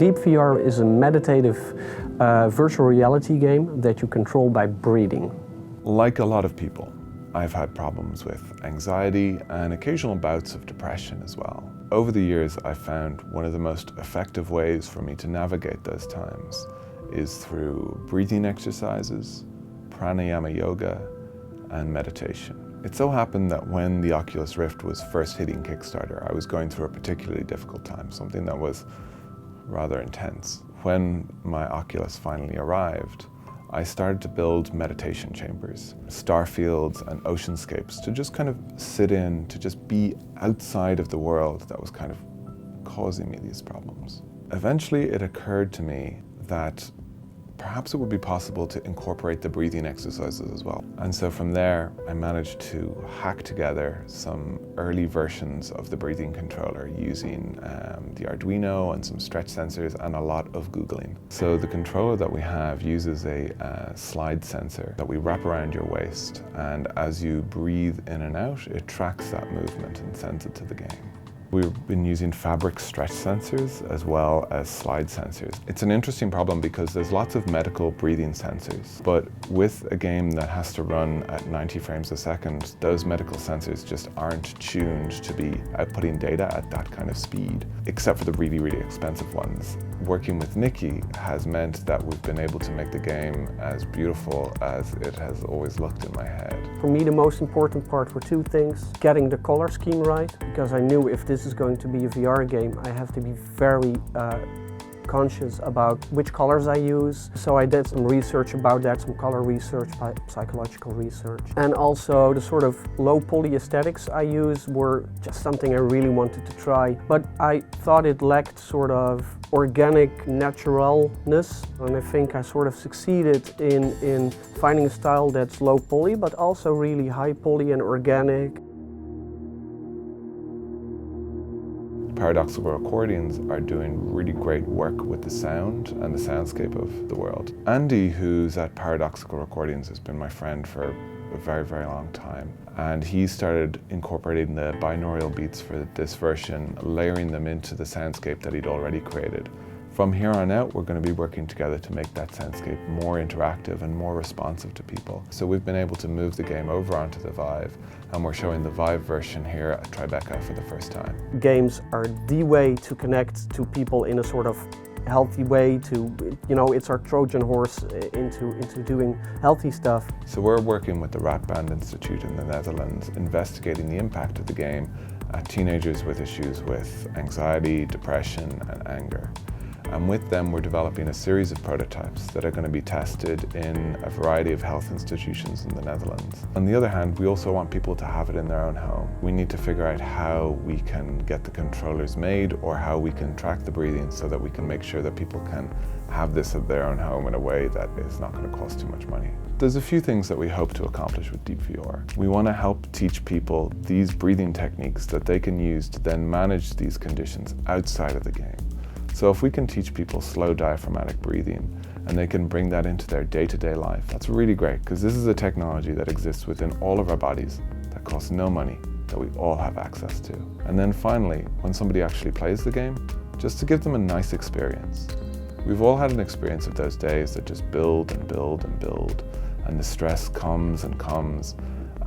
Deep VR is a meditative virtual reality game that you control by breathing. Like a lot of people, I've had problems with anxiety and occasional bouts of depression as well. Over the years, I found one of the most effective ways for me to navigate those times is through breathing exercises, pranayama yoga, and meditation. It so happened that when the Oculus Rift was first hitting Kickstarter, I was going through a particularly difficult time, something that was rather intense. When my Oculus finally arrived, I started to build meditation chambers, star fields and oceanscapes to just kind of sit in, to just be outside of the world that was kind of causing me these problems. Eventually it occurred to me that perhaps it would be possible to incorporate the breathing exercises as well. And so from there, I managed to hack together some early versions of the breathing controller using the Arduino and some stretch sensors and a lot of Googling. So the controller that we have uses a slide sensor that we wrap around your waist. And as you breathe in and out, it tracks that movement and sends it to the game. We've been using fabric stretch sensors as well as slide sensors. It's an interesting problem because there's lots of medical breathing sensors, but with a game that has to run at 90 frames a second, those medical sensors just aren't tuned to be outputting data at that kind of speed, except for the really, really expensive ones. Working with Nikki has meant that we've been able to make the game as beautiful as it has always looked in my head. For me, the most important part were two things. Getting the color scheme right, because I knew if this is going to be a VR game, I have to be very conscious about which colors I use. So I did some research about that, some color research, psychological research. And also the sort of low poly aesthetics I use were just something I really wanted to try. But I thought it lacked sort of organic naturalness, and I think I sort of succeeded in finding a style that's low poly but also really high poly and organic. Paradoxical Recordings are doing really great work with the sound and the soundscape of the world. Andy, who's at Paradoxical Recordings, has been my friend for a very, very long time. And he started incorporating the binaural beats for this version, layering them into the soundscape that he'd already created. From here on out, we're going to be working together to make that soundscape more interactive and more responsive to people. So we've been able to move the game over onto the Vive, and we're showing the Vive version here at Tribeca for the first time. Games are the way to connect to people in a sort of healthy way, it's our Trojan horse into doing healthy stuff. So we're working with the Rat Band Institute in the Netherlands, investigating the impact of the game at teenagers with issues with anxiety, depression, and anger. And with them, we're developing a series of prototypes that are going to be tested in a variety of health institutions in the Netherlands. On the other hand, we also want people to have it in their own home. We need to figure out how we can get the controllers made or how we can track the breathing so that we can make sure that people can have this at their own home in a way that is not going to cost too much money. There's a few things that we hope to accomplish with Deep VR. We want to help teach people these breathing techniques that they can use to then manage these conditions outside of the game. So if we can teach people slow diaphragmatic breathing and they can bring that into their day-to-day life, that's really great, because this is a technology that exists within all of our bodies that costs no money, that we all have access to. And then finally, when somebody actually plays the game, just to give them a nice experience. We've all had an experience of those days that just build and build and build, and the stress comes and comes,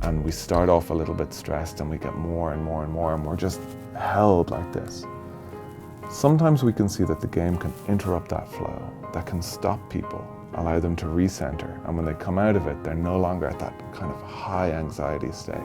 and we start off a little bit stressed and we get more and more and more, and we're just held like this. Sometimes we can see that the game can interrupt that flow, that can stop people, allow them to recenter, and when they come out of it, they're no longer at that kind of high anxiety stage.